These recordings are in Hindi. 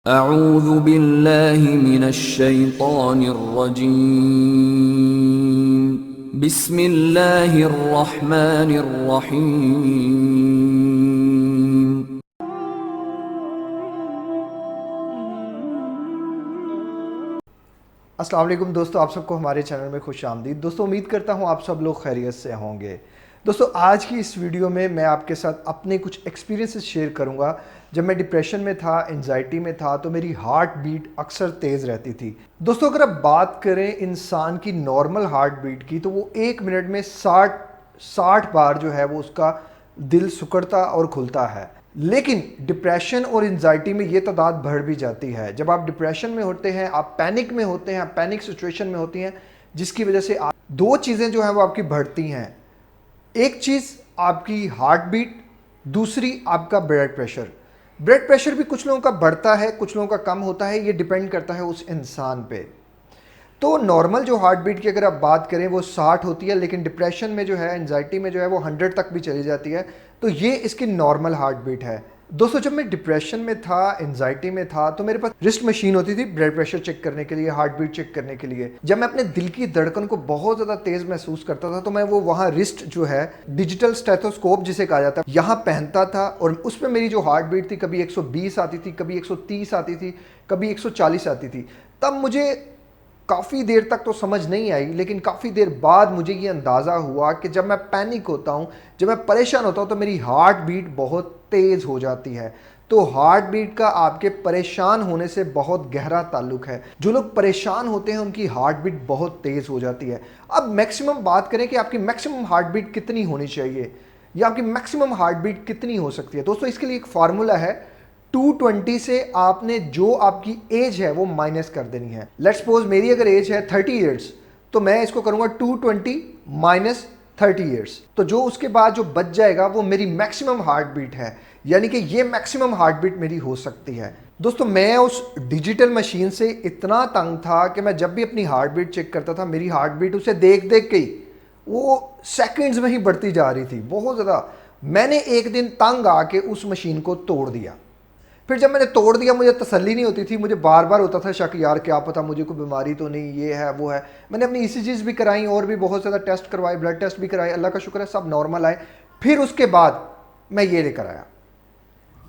अऊज़ु बिल्लाहि मिनश्शैतानिर्रजीम। बिस्मिल्लाहिर्रहमानिर्रहीम। अस्सलाम वालेकुम दोस्तों, आप सबको हमारे चैनल में खुश आमदीद। दोस्तों उम्मीद करता हूँ आप सब लोग खैरियत से होंगे। दोस्तों आज की इस वीडियो में मैं आपके साथ अपने कुछ एक्सपीरियंसेस शेयर करूँगा। जब मैं डिप्रेशन में था, एंजाइटी में था, तो मेरी हार्ट बीट अक्सर तेज़ रहती थी। दोस्तों अगर आप बात करें इंसान की नॉर्मल हार्ट बीट की, तो वो 1 मिनट में 60 बार जो है वो उसका दिल सिकुड़ता और खुलता है। लेकिन डिप्रेशन और एंजाइटी में ये तादाद बढ़ भी जाती है। जब आप डिप्रेशन में होते हैं, आप पैनिक में होते हैं, आप पैनिक सिचुएशन में होती हैं, जिसकी वजह से आप दो चीज़ें जो हैं वो आपकी बढ़ती हैं। एक चीज़ आपकी हार्ट बीट, दूसरी आपका ब्लड प्रेशर। ब्लड प्रेशर भी कुछ लोगों का बढ़ता है, कुछ लोगों का कम होता है, ये डिपेंड करता है उस इंसान पे। तो नॉर्मल जो हार्ट बीट की अगर आप बात करें वो 60 होती है, लेकिन डिप्रेशन में जो है, एंजाइटी में जो है वो 100 तक भी चली जाती है। तो ये इसकी नॉर्मल हार्ट बीट है। दोस्तों जब मैं डिप्रेशन में था, एंजाइटी में था, तो मेरे पास रिस्ट मशीन होती थी ब्लड प्रेशर चेक करने के लिए, हार्ट बीट चेक करने के लिए। जब मैं अपने दिल की धड़कन को बहुत ज़्यादा तेज़ महसूस करता था, तो मैं वो वहाँ रिस्ट जो है, डिजिटल स्टेथोस्कोप जिसे कहा जाता है, यहाँ पहनता था और उस पर मेरी जो हार्ट बीट थी कभी 120 आती थी, कभी 130 आती थी, कभी 140 आती थी। तब मुझे काफ़ी देर तक तो समझ नहीं आई, लेकिन काफ़ी देर बाद मुझे ये अंदाज़ा हुआ कि जब मैं पैनिक होता हूँ, जब मैं परेशान होता हूँ, तो मेरी हार्ट बीट बहुत तेज़ हो जाती है। तो हार्ट बीट का आपके परेशान होने से बहुत गहरा ताल्लुक है। जो लोग परेशान होते हैं उनकी हार्ट बीट बहुत तेज़ हो जाती है। अब मैक्सिमम बात करें कि आपकी मैक्सिमम हार्ट बीट कितनी होनी चाहिए या आपकी मैक्सिमम हार्ट बीट कितनी हो सकती है। दोस्तों इसके लिए एक फार्मूला है। 220 से आपने जो आपकी एज है वो माइनस कर देनी है। लेट्स सपोज मेरी अगर एज है 30 ईयर्स, तो मैं इसको करूंगा 220 माइनस 30 ईयर्स। तो जो उसके बाद जो बच जाएगा वो मेरी मैक्सिमम हार्ट बीट है, यानी कि ये मैक्सिमम हार्ट बीट मेरी हो सकती है। दोस्तों मैं उस डिजिटल मशीन से इतना तंग था कि मैं जब भी अपनी हार्ट बीट चेक करता था, मेरी हार्ट बीट उसे देख देख के ही वो सेकंड्स में ही बढ़ती जा रही थी, बहुत ज़्यादा। मैंने एक दिन तंग आके उस मशीन को तोड़ दिया। फिर जब मैंने तोड़ दिया, मुझे तसल्ली नहीं होती थी, मुझे बार बार होता था शक, यार क्या पता मुझे कोई बीमारी तो नहीं, ये है वो है। मैंने अपनी ईसीजीज भी कराई और भी बहुत ज़्यादा टेस्ट करवाए, ब्लड टेस्ट भी कराए, अल्लाह का शुक्र है सब नॉर्मल आए। फिर उसके बाद मैं ये लेकर आया।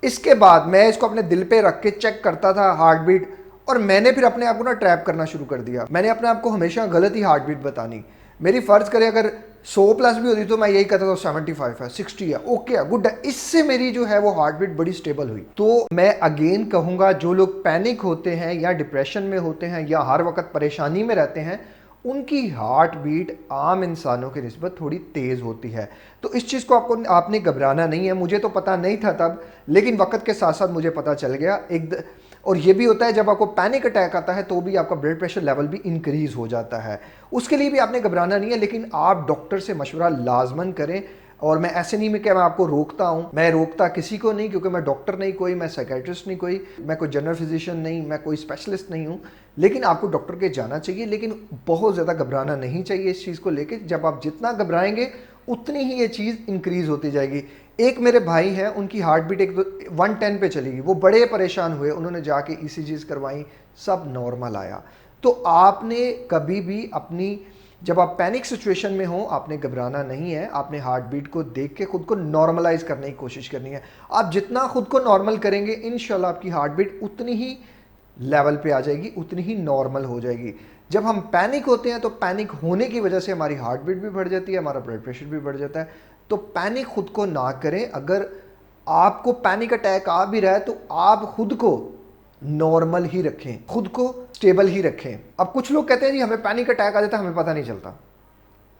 इसके बाद मैं इसको अपने दिल पे रख के चेक करता था हार्ट बीट, और मैंने फिर अपने आप को ना ट्रैप करना शुरू कर दिया। मैंने अपने आप को हमेशा गलत ही हार्ट बीट बतानी। मेरी फ़र्ज़ करे अगर 100 प्लस भी होती तो मैं यही कहता था 75 है, 60 है, ओके है, गुड है। इससे मेरी जो है वो हार्ट बीट बड़ी स्टेबल हुई। तो मैं अगेन कहूँगा, जो लोग पैनिक होते हैं या डिप्रेशन में होते हैं या हर वक्त परेशानी में रहते हैं, उनकी हार्ट बीट आम इंसानों की निस्बत थोड़ी तेज़ होती है। तो इस चीज़ को आपने घबराना नहीं है। मुझे तो पता नहीं था तब, लेकिन वक्त के साथ साथ मुझे पता चल गया। और ये भी होता है जब आपको पैनिक अटैक आता है तो भी आपका ब्लड प्रेशर लेवल भी इंक्रीज़ हो जाता है। उसके लिए भी आपने घबराना नहीं है, लेकिन आप डॉक्टर से मशवरा लाजमन करें। और मैं ऐसे नहीं मैं आपको रोकता हूँ, मैं रोकता किसी को नहीं, क्योंकि मैं डॉक्टर नहीं कोई, मैं साइकेट्रिस्ट नहीं कोई, मैं कोई जनरल फिजिशियन नहीं, मैं कोई स्पेशलिस्ट नहीं हूँ। लेकिन आपको डॉक्टर के जाना चाहिए, लेकिन बहुत ज़्यादा घबराना नहीं चाहिए इस चीज़ को लेकर। जब आप जितना घबराएंगे उतनी ही ये चीज़ इंक्रीज़ होती जाएगी। एक मेरे भाई हैं, उनकी हार्ट बीट 110 पे चली गई, वो बड़े परेशान हुए, उन्होंने जाके ईसीजीज करवाई, सब नॉर्मल आया। तो आपने कभी भी अपनी, जब आप पैनिक सिचुएशन में हो, आपने घबराना नहीं है। आपने हार्ट बीट को देख के खुद को नॉर्मलाइज करने की कोशिश करनी है। आप जितना खुद को नॉर्मल करेंगे, इंशाल्लाह आपकी हार्ट बीट उतनी ही लेवल पे आ जाएगी, उतनी ही नॉर्मल हो जाएगी। जब हम पैनिक होते हैं तो पैनिक होने की वजह से हमारी हार्ट बीट भी बढ़ जाती है, हमारा ब्लड प्रेशर भी बढ़ जाता है। तो पैनिक खुद को ना करें। अगर आपको पैनिक अटैक आ भी रहा है तो आप खुद को नॉर्मल ही रखें, खुद को स्टेबल ही रखें। अब कुछ लोग कहते हैं जी हमें पैनिक अटैक आ जाता है, हमें पता नहीं चलता।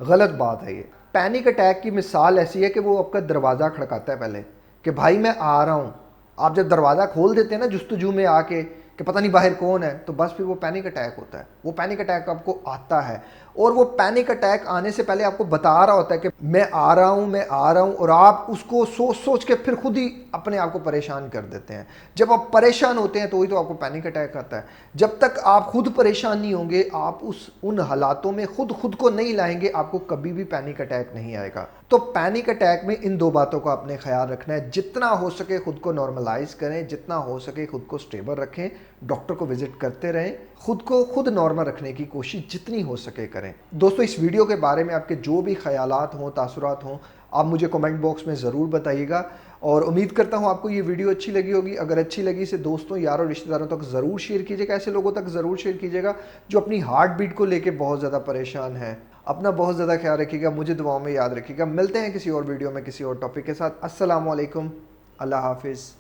गलत बात है ये। पैनिक अटैक की मिसाल ऐसी है कि वो आपका दरवाज़ा खड़काता है पहले, कि भाई मैं आ रहा हूँ। आप जब दरवाज़ा खोल देते हैं ना जुस्तजू में आके कि पता नहीं बाहर कौन है, तो बस फिर वो पैनिक अटैक होता है। वो पैनिक अटैक आपको आता है, और वो पैनिक अटैक आने से पहले आपको बता रहा होता है कि मैं आ रहा हूँ, मैं आ रहा हूँ, और आप उसको सोच सोच के फिर खुद ही अपने आप को परेशान कर देते हैं। जब आप परेशान होते हैं तो वही तो आपको पैनिक अटैक आता है। जब तक आप खुद परेशान नहीं होंगे, आप उन हालातों में खुद को नहीं लाएंगे, आपको कभी भी पैनिक अटैक नहीं आएगा। तो पैनिक अटैक में इन दो बातों का आपने ख्याल रखना है। जितना हो सके खुद को नॉर्मलाइज करें, जितना हो सके खुद को स्टेबल रखें, डॉक्टर को विजिट करते रहें, खुद को खुद नॉर्मल रखने की कोशिश जितनी हो सके करें। दोस्तों, इस वीडियो के बारे में आपके जो भी ख्यालात हों, तासुरात हों, आप मुझे कमेंट बॉक्स में ज़रूर बताइएगा और उम्मीद करता हूँ आपको ये वीडियो अच्छी लगी होगी। अगर अच्छी लगी इसे दोस्तों, यारों, रिश्तेदारों तक ज़रूर शेयर कीजिएगा। ऐसे लोगों तक ज़रूर शेयर कीजिएगा जो अपनी हार्ट बीट को लेके बहुत ज़्यादा परेशान है। अपना बहुत ज़्यादा ख्याल रखिएगा, मुझे दुआओं में याद रखिएगा। मिलते हैं किसी और वीडियो में किसी और टॉपिक के साथ। अस्सलाम वालेकुम, अल्लाह हाफिज़।